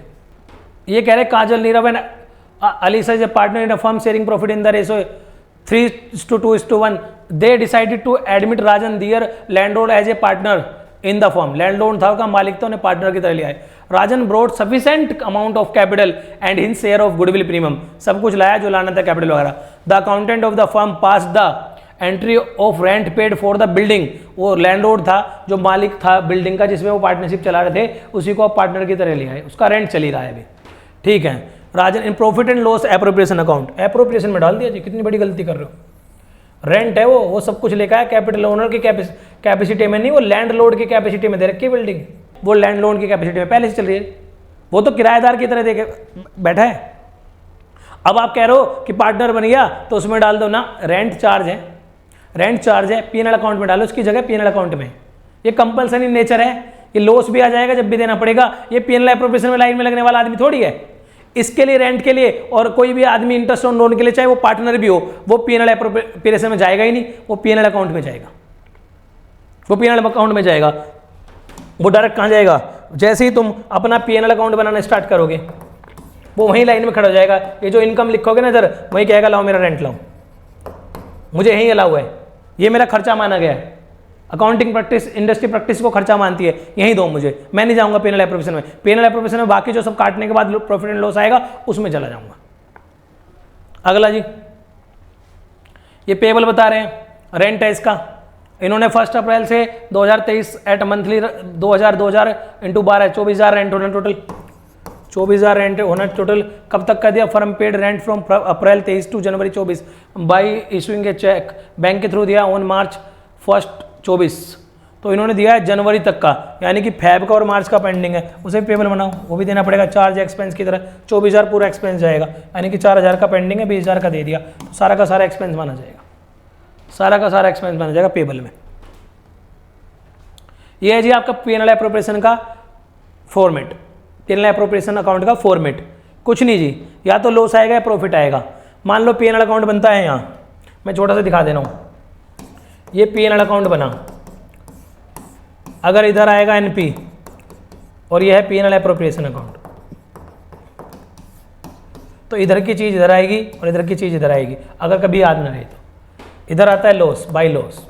ये कह रहे Kajal Nirav and Alisa is a partner in a firm sharing profit in the ratio 3:2:1। They decided to admit Rajan their landlord as a partner in the firm. Landlord था का मालिक, तो उन्हें पार्टनर की तरह लिया है। Rajan brought sufficient amount of capital and his share of goodwill premium. सब कुछ लाया जो लाना था, कैपिटल वगैरह। The accountant of the firm pass the entry of rent paid for the building. वो लैंडलॉर्ड था, जो मालिक था बिल्डिंग का जिसमें वो पार्टनरशिप चला रहे थे, उसी को आप पार्टनर की तरह लिया है, उसका रेंट चल ही रहा है अभी। ठीक है। Rajan in profit and loss appropriation account, appropriation में डाल दिया जी, कितनी बड़ी गलती कर रहे हो। रेंट है वो सब कुछ लेकर है, कैपिटल ओनर की कैपेसिटी में नहीं, वो लैंडलॉर्ड की कैपेसिटी में दे रखी है बिल्डिंग, वो लैंडलॉर्ड की कैपेसिटी में पहले से चल रही है, वो तो किराएदार की तरह देके बैठा है। अब आप कह रहे हो कि पार्टनर बन गया तो उसमें डाल दो ना रेंट चार्ज है, रेंट चार्ज है, पीएनएल अकाउंट में डालो, उसकी जगह पीएनएल अकाउंट में। ये कंपल्सरी नेचर है, ये लॉस भी आ जाएगा जब भी देना पड़ेगा। ये पीएनएल एप्रोप्रिएशन में लाइन में लगने वाला आदमी थोड़ी है। इसके लिए रेंट के लिए और कोई भी आदमी इंटरेस्ट ऑन लोन के लिए, चाहे वो पार्टनर भी हो, वो पीएनएल एप्रोप्रिएशन में जाएगा ही नहीं, वो पीएनएल अकाउंट में जाएगा, वो पीएनएल अकाउंट में जाएगा। वो डायरेक्ट कहाँ जाएगा, जैसे ही तुम अपना पीएनएल अकाउंट बनाना स्टार्ट करोगे, वो वहीं लाइन में खड़ा हो जाएगा। ये जो इनकम लिखोगे ना इधर, वही कहेगा लाओ मेरा रेंट लाओ, मुझे यहीं अलाउ है, ये मेरा खर्चा माना गया है। अकाउंटिंग प्रैक्टिस, इंडस्ट्री प्रैक्टिस को खर्चा मानती है, यहीं दो मुझे, मैं नहीं जाऊंगा पीएनएल एप्रोप्रिएशन में। पीएनएल एप्रोप्रिएशन में बाकी जो सब काटने के बाद प्रॉफिट एंड लॉस आएगा उसमें चला जाऊंगा। अगला जी, ये पेबल बता रहे हैं, रेंट है इसका। इन्होंने 1 अप्रैल से 2023 एट मंथली 2000 इंटू 12 24,000 रेंट होना टोटल, 24,000 रेंट होना टोटल। कब तक कर दिया, firm paid rent from April 23 to January 24 by issuing a cheque, bank के थ्रू दिया ऑन March 1, 24। तो इन्होंने दिया है जनवरी तक का, यानी कि फेब का और मार्च का पेंडिंग है, उसे पेबल बनाओ, वो भी देना पड़ेगा चार्ज एक्सपेंस की तरह। 24,000 पूरा एक्सपेंस जाएगा, यानी कि 4,000 का पेंडिंग है, 20,000 का दे दिया, तो सारा का सारा एक्सपेंस माना जाएगा, सारा का सारा एक्सपेंस माना जाएगा पेबल में। ये है जी आपका पीएनएल एप्रोप्रिएशन का फॉर्मेट, पीएनएल एप्रोप्रिएशन अकाउंट का फॉर्मेट। कुछ नहीं जी, या तो लॉस आएगा या प्रॉफिट आएगा। मान लो पीएनएल अकाउंट बनता है यहाँ, मैं छोटा सा दिखा दे रहा हूँ, ये पीएनएल अकाउंट बना, अगर इधर आएगा एनपी और ये है पीएनएल एप्रोप्रिएशन अकाउंट, तो इधर की चीज़ इधर आएगी और इधर की चीज़ इधर आएगी। अगर कभी याद ना रहे तो इधर आता है लॉस बाय लॉस।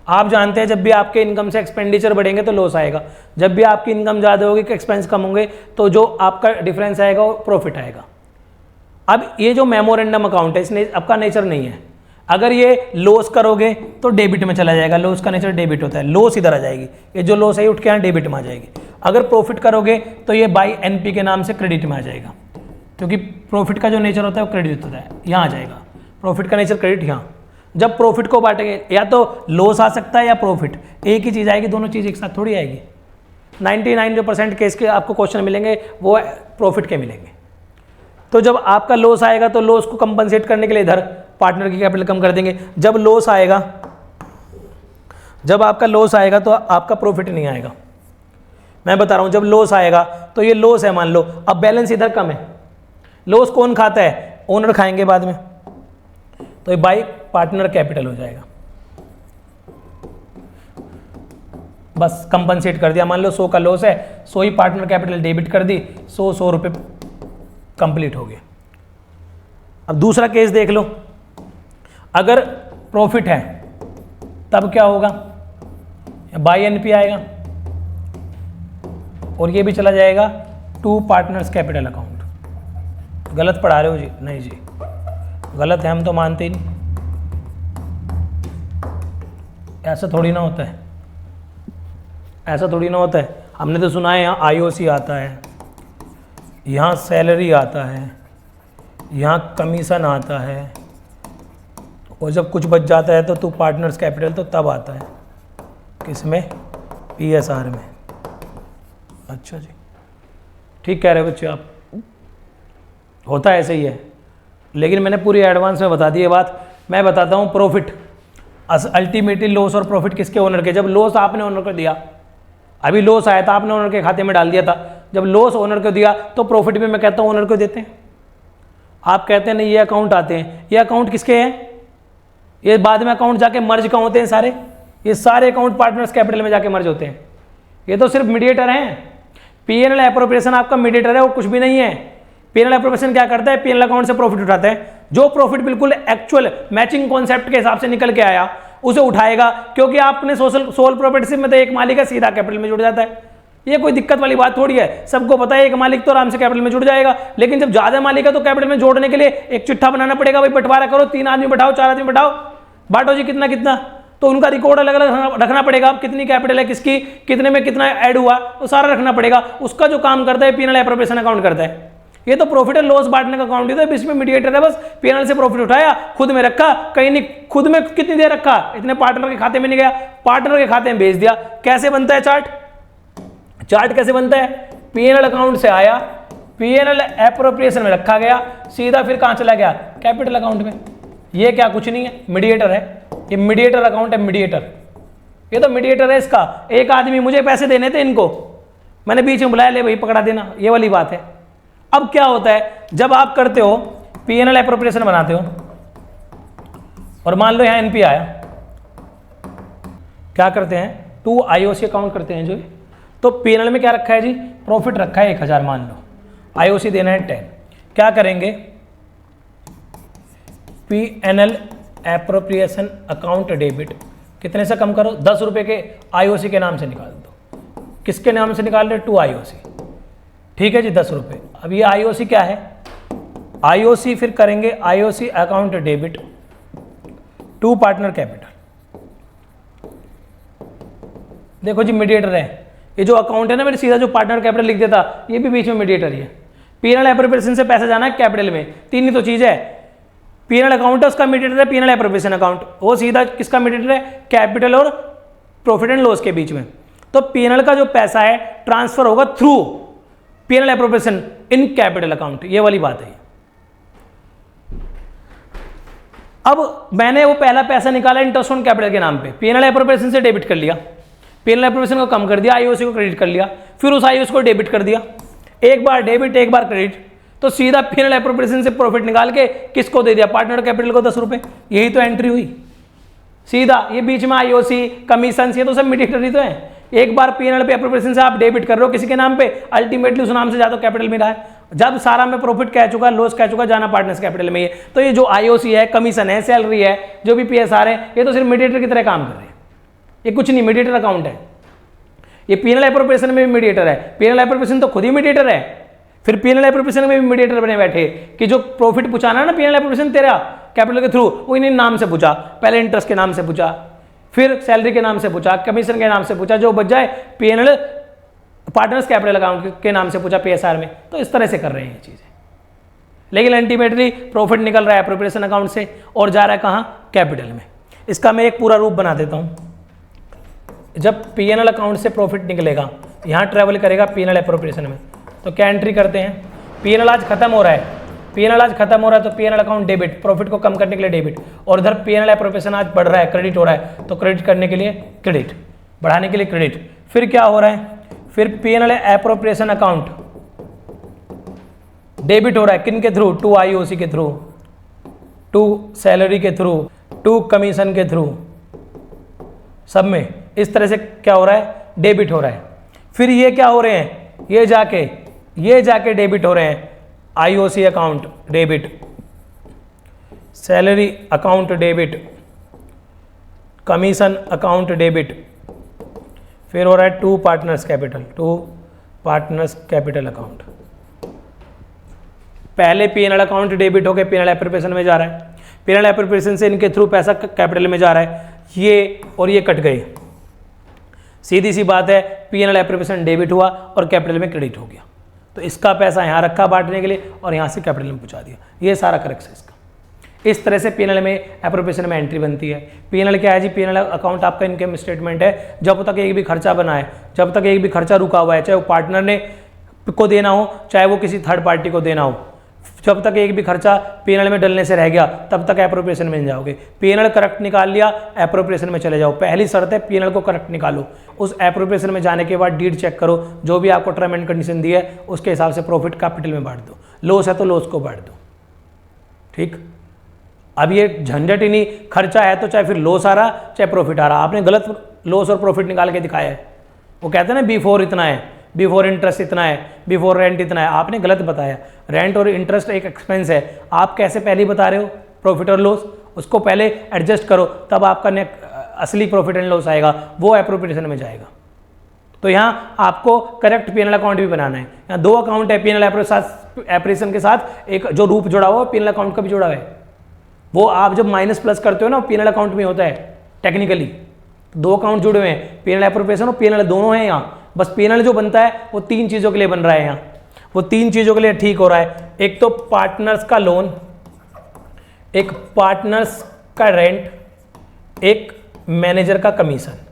आप जानते हैं जब भी आपके इनकम से एक्सपेंडिचर बढ़ेंगे तो लॉस आएगा, जब भी आपकी इनकम ज़्यादा होगी कि एक्सपेंस कम होंगे तो जो आपका डिफरेंस आएगा वो प्रॉफिट आएगा। अब ये जो मेमोरेंडम अकाउंट है इसने आपका नेचर नहीं है, अगर ये लॉस करोगे तो डेबिट में चला जाएगा, लॉस का नेचर डेबिट होता है, लॉस इधर आ जाएगी, ये जो लॉस है उठ के यहाँ डेबिट में आ जाएगी। अगर प्रॉफिट करोगे तो ये बाई एनपी के नाम से क्रेडिट में आ जाएगा, क्योंकि प्रॉफिट का जो नेचर होता है वो क्रेडिट होता है, यहाँ आ जाएगा प्रॉफिट का नेचर क्रेडिट। यहाँ जब प्रॉफिट को बांटेंगे या तो लॉस आ सकता है या प्रॉफिट, एक ही चीज़ आएगी, दोनों चीज़ एक साथ थोड़ी आएगी। 99% केस के आपको क्वेश्चन मिलेंगे वो प्रॉफिट के मिलेंगे। तो जब आपका लॉस आएगा तो लॉस को कंपनसेट करने के लिए इधर पार्टनर की कैपिटल कम कर देंगे। जब लॉस आएगा, जब आपका लॉस आएगा तो आपका प्रॉफिट नहीं आएगा। मैं बता रहा हूँ जब लॉस आएगा तो ये लॉस है मान लो, अब बैलेंस इधर कम है, लॉस कौन खाता है, ओनर खाएंगे बाद में, तो ये बाई पार्टनर कैपिटल हो जाएगा। बस कंपनसेट कर दिया, मान लो 100 का लॉस है, 100 ही पार्टनर कैपिटल डेबिट कर दी, 100 रुपये कंप्लीट हो गया। अब दूसरा केस देख लो, अगर प्रॉफिट है तब क्या होगा, बाई एनपी आएगा और ये भी चला जाएगा टू पार्टनर्स कैपिटल अकाउंट। गलत पढ़ा रहे हो जी, नहीं जी गलत है, हम तो मानते ही नहीं, ऐसा थोड़ी ना होता है, ऐसा थोड़ी ना होता है। हमने तो सुना है यहाँ आईओसी आता है, यहाँ सैलरी आता है, यहाँ कमीशन आता है, और जब कुछ बच जाता है तो टू पार्टनर्स कैपिटल तो तब आता है, किसमें, पीएसआर में। अच्छा जी, ठीक कह रहे हो बच्चे आप, होता है ऐसे ही है। लेकिन मैंने पूरी एडवांस में बता दी ये बात। मैं बताता हूँ प्रॉफिट, अल्टीमेटली लॉस और प्रॉफिट किसके, ओनर के। जब लॉस आपने ओनर को दिया, अभी लॉस आया था आपने ओनर के खाते में डाल दिया था, जब लॉस ओनर को दिया तो प्रॉफिट भी मैं कहता हूँ ओनर को देते हैं। आप कहते हैं नहीं ये अकाउंट आते हैं, ये अकाउंट किसके हैं, ये बाद में अकाउंट जाके मर्ज कहाँ होते हैं सारे, ये सारे अकाउंट पार्टनर्स कैपिटल में जाके मर्ज होते हैं। ये तो सिर्फ मीडिएटर हैं। पीएनएल एप्रोप्रिएशन आपका मीडिएटर है, वो कुछ भी नहीं है। पीएनएल एप्रोप्रिएशन क्या करता है, पीएनएल अकाउंट से प्रॉफिट उठाते हैं, जो प्रॉफिट बिल्कुल एक्चुअल मैचिंग कॉन्सेप्ट के हिसाब से निकल के आया उसे उठाएगा, क्योंकि आपने सोल प्रोप्राइटरशिप में तो एक मालिक है, सीधा कैपिटल में जुड़ जाता है। ये कोई दिक्कत वाली बात थोड़ी है, सबको पता है एक मालिक तो आराम से कैपिटल में जुड़ जाएगा। लेकिन जब ज्यादा मालिक है तो कैपिटल में जोड़ने के लिए एक चिट्ठा बनाना पड़ेगा, भाई बंटवारा करो, 3 आदमी बैठाओ, 4 आदमी बैठाओ, बांटो जी कितना कितना, तो उनका रिकॉर्ड अलग अलग रखना पड़ेगा। अब कितनी कैपिटल है किसकी, कितने में कितना ऐड हुआ, वो सारा रखना पड़ेगा। उसका जो काम करता है पीएनएल एप्रोप्रिएशन अकाउंट करता है। ये तो प्रॉफिट एंड लॉस बांटने का अकाउंट है, बीच में मीडिएटर है, बस पीएनएल से प्रॉफिट उठाया, खुद में रखा, कहीं नहीं, खुद में कितनी देर रखा, इतने पार्टनर के खाते में नहीं गया, पार्टनर के खाते में भेज दिया। कैसे बनता है चार्ट, चार्ट कैसे बनता है, पीएनएल अकाउंट से आया, पीएनएल एप्रोप्रिएशन में रखा गया, सीधा फिर कहां चला गया, कैपिटल अकाउंट में। ये क्या कुछ नहीं है, मीडिएटर है, ये मीडिएटर अकाउंट है, मीडिएटर, ये तो मीडिएटर है। इसका एक आदमी, मुझे पैसे देने थे इनको, मैंने बीच में बुलाया, ले भाई पकड़ा देना, ये वाली बात है। अब क्या होता है, जब आप करते हो पीएनएल एप्रोप्रिएशन बनाते हो और मान लो यहां एनपी आया, क्या करते हैं, 2 आईओसी अकाउंट करते हैं जो, तो पीएनएल में क्या रखा है जी, प्रॉफिट रखा है 1000 मान लो, आईओसी देना है 10, क्या करेंगे, पीएनएल एप्रोप्रिएशन अकाउंट डेबिट, कितने से कम करो, 10 रुपए के आईओसी के नाम से निकाल दो। किसके नाम से निकाल रहे, 2 आईओसी, ठीक है जी, 10 रुपए। अब ये आईओसी क्या है, आईओसी फिर करेंगे IOC account debit to partner capital. देखो जी मीडिएटर है, ये जो अकाउंट है ना, मैंने सीधा जो पार्टनर कैपिटल लिख दिया था, ये भी बीच में मीडिएटर ही है। पीएनएल एप्रोप्रिएशन से पैसा जाना है कैपिटल में, 3 ही तो चीज है, पीएनएल अकाउंट है उसका मीडिएटर है पीएनएल एप्रोप्रिएशन अकाउंट, वो सीधा किसका मीडिएटर है, कैपिटल और प्रॉफिट एंड लॉस के बीच में। तो पीएनएल का जो पैसा है ट्रांसफर होगा through PNL appropriation in capital account, ये वाली बात है। अब मैंने वो पहला पैसा निकाला इंटरेस्ट ऑन कैपिटल के नाम पे, पीएनएल एप्रोप्रिएशन से डेबिट कर लिया, पीएनएल एप्रोप्रिएशन को कम कर दिया, आईओसी को क्रेडिट कर लिया, फिर उस आईओसी को डेबिट कर दिया, एक बार डेबिट एक बार क्रेडिट, तो सीधा पीएनएल एप्रोप्रिएशन से प्रॉफिट निकाल के किसको दे दिया, पार्टनर कैपिटल को 10 रुपए। यही तो एंट्री हुई सीधा। ये बीच में आईओसी कमीशन, ये तो सब मीडिएटर ही तो है। एक बार पीएनएल पे एप्रोप्रिएशन से आप डेबिट कर रहे हो किसी के नाम पे, अल्टीमेटली उस नाम से जाता कैपिटल में रहा है। जब सारा में प्रॉफिट कह चुका, लॉस कह चुका, जाना पार्टनर्स कैपिटल में ही है। तो ये जो आईओसी है, कमीशन है, सैलरी है, जो भी पीएसआर है, ये तो सिर्फ मीडिएटर की तरह काम कर रहे हैं, ये कुछ नहीं, मीडिएटर अकाउंट है। ये पीएनएल एप्रोप्रिएशन में भी मीडिएटर है, पीएनएल एप्रोप्रिएशन तो खुद ही मीडिएटर है, फिर पीएनएल एप्रोप्रिएशन में भी मीडिएटर बने बैठे कि जो प्रॉफिट पूछाना है ना पीएनएल एप्रोप्रिएशन तेरा कैपिटल के थ्रू, वो इन्हीं नाम से पूछा, पहले इंटरेस्ट के नाम से पूछा, फिर सैलरी के नाम से पूछा, कमीशन के नाम से पूछा, जो बच जाए पीएनएल पार्टनर्स कैपिटल अकाउंट के नाम से पूछा पीएसआर में। तो इस तरह से कर रहे हैं ये चीजें, लेकिन अल्टीमेटली प्रॉफिट निकल रहा है एप्रोप्रिएशन अकाउंट से और जा रहा है कहाँ, कैपिटल में। इसका मैं एक पूरा रूप बना देता हूँ। जब पीएनएल अकाउंट से प्रॉफिट निकलेगा, यहाँ ट्रेवल करेगा पीएनएल एप्रोप्रिएशन में, तो क्या एंट्री करते हैं, पीएनएल आज खत्म हो रहा है, पीएनएल आज खत्म हो रहा है तो पीएनएल अकाउंट डेबिट, प्रॉफिट को कम करने के लिए डेबिट, और इधर पीएनएल एप्रोप्रिएशन आज बढ़ रहा है, क्रेडिट हो रहा है, तो क्रेडिट करने के लिए क्रेडिट, बढ़ाने के लिए क्रेडिट। फिर क्या हो रहा है, फिर पीएनएल एप्रोप्रिएशन अकाउंट डेबिट हो रहा है, किन के थ्रू, 2 आईओसी के थ्रू, 2 सैलरी के थ्रू, 2 कमीशन के थ्रू, सब में इस तरह से क्या हो रहा है, डेबिट हो रहा है। फिर ये क्या हो रहे हैं, ये जाके डेबिट हो रहे हैं, IOC account debit, salary account debit, commission account debit, फिर हो रहा है 2 पार्टनर्स कैपिटल अकाउंट। पहले पीएनएल अकाउंट डेबिट होकर पीएनएल एप्रोप्रिएशन में जा रहा है, पीएनएल एप्रोप्रिएशन से इनके थ्रू पैसा कैपिटल में जा रहा है, ये और ये कट गए, सीधी सी बात है, पीएनएल एप्रोप्रिएशन डेबिट हुआ और कैपिटल में क्रेडिट हो गया। तो इसका पैसा यहाँ रखा बांटने के लिए और यहाँ से कैपिटल में पहुँचा दिया, ये सारा करेक्ट है इसका। इस तरह से पीएनएल में एप्रोप्रिएशन में एंट्री बनती है। पीएनएल क्या है जी, पीएनएल अकाउंट आपका इनकम स्टेटमेंट है। जब तक एक भी खर्चा बना है, जब तक एक भी खर्चा रुका हुआ है, चाहे वो पार्टनर ने को देना हो, चाहे वो किसी थर्ड पार्टी को देना हो, जब तक एक भी खर्चा P&L में डलने से रह गया तब तक एप्रोप्रिएशन में जाओगे। P&L करेक्ट निकाल लिया, एप्रोप्रिएशन में चले जाओ। पहली शर्त है P&L को करेक्ट निकालो। उस एप्रोप्रिएशन में जाने के बाद डीड चेक करो, जो भी आपको टर्म एंड कंडीशन दी है उसके हिसाब से प्रॉफिट कैपिटल में बांट दो। लॉस है तो लॉस को बांट दो। ठीक, अब ये झंझट ही नहीं, खर्चा है तो चाहे फिर लॉस आ रहा चाहे प्रॉफिट आ रहा, आपने गलत लॉस और प्रॉफिट निकाल के दिखाया है। वो कहते हैं ना बिफोर इतना है, बिफोर इंटरेस्ट इतना है, बिफोर रेंट इतना है, आपने गलत बताया। रेंट और इंटरेस्ट एक एक्सपेंस है, आप कैसे पहले बता रहे हो प्रॉफिट और लॉस, उसको पहले एडजस्ट करो तब आपका असली प्रॉफिट एंड लॉस आएगा, वो एप्रोप्रिएशन में जाएगा। तो यहाँ आपको करेक्ट P&L अकाउंट भी बनाना है। यहाँ दो अकाउंट है P&L एप्रोप्रिएशन के साथ, एक जो रूप जुड़ा हुआ है P&L अकाउंट का भी जुड़ा हुआ है, वो आप जब माइनस प्लस करते हो ना P&L अकाउंट में होता है टेक्निकली। दो अकाउंट जुड़े हुए हैं, P&L एप्रोप्रिएशन और P&L दोनों हैं यहाँ। बस P&L जो बनता है वो तीन चीज़ों के लिए बन रहा है यहाँ, वो तीन चीज़ों के लिए ठीक हो रहा है। एक तो पार्टनर्स का लोन, एक पार्टनर्स का रेंट, एक मैनेजर का कमीशन।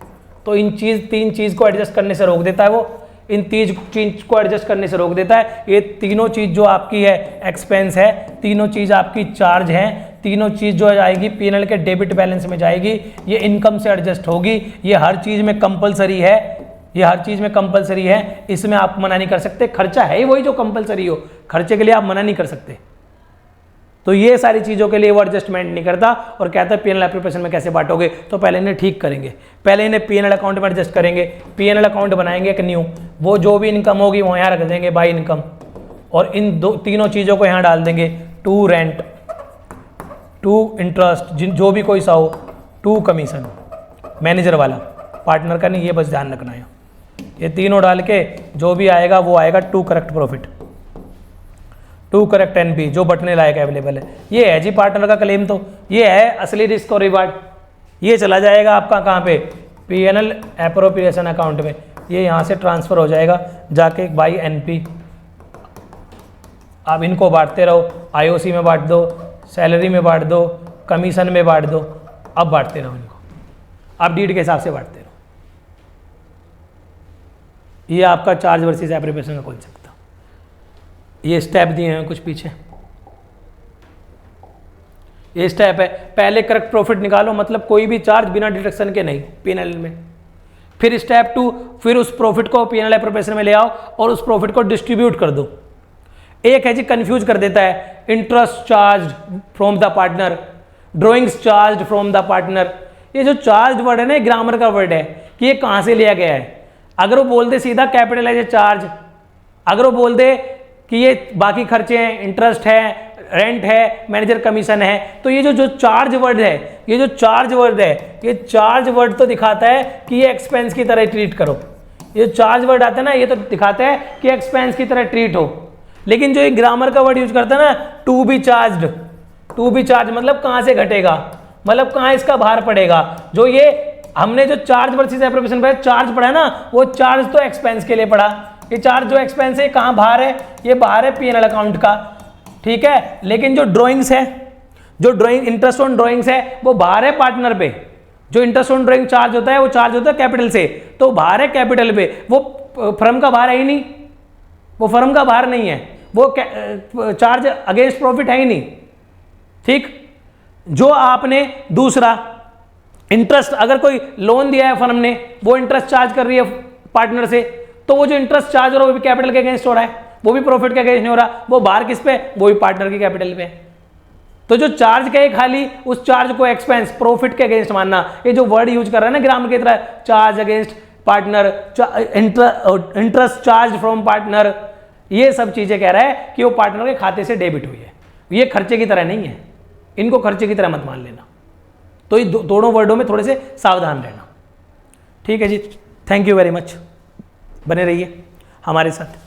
तो इन तीन चीज़ को एडजस्ट करने से रोक देता है वो, इन तीन चीज को एडजस्ट करने से रोक देता है। ये तीनों चीज़ जो आपकी है एक्सपेंस है, तीनों चीज़ आपकी चार्ज है, तीनों चीज़ जो जाएगी P&L के डेबिट बैलेंस में जाएगी, ये इनकम से एडजस्ट होगी। ये हर चीज़ में कंपलसरी है, ये हर चीज़ में कंपलसरी है, इसमें आप मना नहीं कर सकते। खर्चा है ही वही जो कंपलसरी हो, खर्चे के लिए आप मना नहीं कर सकते। तो ये सारी चीज़ों के लिए वो एडजस्टमेंट नहीं करता और कहता है P&L एप्रोप्रिएशन में कैसे बांटोगे। तो पहले इन्हें ठीक करेंगे, पहले इन्हें P&L अकाउंट में एडजस्ट करेंगे, P&L अकाउंट बनाएंगे एक न्यू, वो जो भी इनकम होगी वो यहाँ रख देंगे बाई इनकम, और इन तीनों चीज़ों को यहाँ डाल देंगे, टू रेंट, टू इंटरेस्ट, जो भी कोई सा हो, टू कमीशन, मैनेजर वाला, पार्टनर का नहीं, ये बस ध्यान रखना है। ये तीनों डाल के जो भी आएगा वो आएगा to correct profit, to correct NP जो बटने लायक अवेलेबल है। ये है जी पार्टनर का क्लेम, तो ये है असली रिस्क और रिवार्ड। ये चला जाएगा आपका कहाँ पे, P&L एप्रोप्रिएशन अकाउंट में, ये यहाँ से ट्रांसफ़र हो जाएगा जाके बाई NP। आप इनको बांटते रहो, IOC में बांट दो, सैलरी में बांट दो, कमीशन में बांट दो, अब बांटते रहो इनको, आप डीड के हिसाब से बांटते रहो। ये आपका चार्ज वर्सेस एप्रोप्रिएशन का कॉन्सेप्ट था। ये स्टेप दिए हैं कुछ पीछे, ये स्टेप है, पहले करेक्ट प्रॉफिट निकालो, मतलब कोई भी चार्ज बिना डिडक्शन के नहीं P&L में। फिर स्टेप 2, फिर उस प्रॉफिट को P&L एप्रोप्रिएशन में ले आओ और उस प्रॉफिट को डिस्ट्रीब्यूट कर दो। एक है जी कंफ्यूज कर देता है, interest charge from the partner, drawings charge from the partner. ये जो चार्ज वर्ड है ना, ग्रामर का वर्ड है कि ये कहाँ से लिया गया है। अगर वो बोल दे सीधा कैपिटल एज ए चार्ज, अगर वो बोल दे कि ये बाकी खर्चे हैं, इंटरेस्ट है, रेंट है, मैनेजर कमीशन है, तो ये जो चार्ज वर्ड है, ये जो चार्ज वर्ड है, ये चार्ज वर्ड तो दिखाता है कि ये एक्सपेंस की तरह ट्रीट करो। ये चार्ज वर्ड आता है ना, ये तो दिखाता है कि एक्सपेंस की तरह ट्रीट हो। लेकिन जो ये ग्रामर का वर्ड यूज करता है ना, to be charge, to be charge मतलब कहाँ से घटेगा, मतलब कहाँ इसका भार पड़ेगा। जो ये हमने जो चार्ज वर्सेस एप्रोप्रिएशन पर चार्ज पढ़ा है ना, वो चार्ज तो एक्सपेंस के लिए पढ़ा। ये चार्ज जो एक्सपेंस है कहाँ भार है, ये भार है P&L अकाउंट का, ठीक है। लेकिन जो ड्राइंग्स है, जो ड्राइंग इंटरेस्ट ऑन ड्राइंग्स है, वो भार है पार्टनर पे। जो इंटरेस्ट ऑन ड्राइंग चार्ज होता है वो चार्ज होता है कैपिटल से, तो भार है कैपिटल पे, वो फर्म का भार है ही नहीं, वो फर्म का भार नहीं है, वो चार्ज अगेंस्ट प्रॉफिट है ही नहीं, ठीक। जो आपने दूसरा इंटरेस्ट, अगर कोई लोन दिया है फर्म ने, वो इंटरेस्ट चार्ज कर रही है पार्टनर से, तो वो जो इंटरेस्ट चार्ज हो रहा है वो भी कैपिटल के अगेंस्ट हो रहा है, वो भी प्रॉफिट के अगेंस्ट नहीं हो रहा, वो भार किस पे, वो भी पार्टनर की कैपिटल पे। तो जो चार्ज कहे खाली उस चार्ज को एक्सपेंस प्रॉफिट के अगेंस्ट मानना, ये जो वर्ड यूज कर रहा है ना ग्रामर की तरह, charge against partner, interest charge from partner, ये सब चीजें कह रहा है कि वो पार्टनर के खाते से डेबिट हुई है। ये खर्चे की तरह नहीं है, इनको खर्चे की तरह मत मान लेना। तो ये दोनों वर्डों में थोड़े से सावधान रहना, ठीक है जी। थैंक यू वेरी मच, बने रहिए हमारे साथ।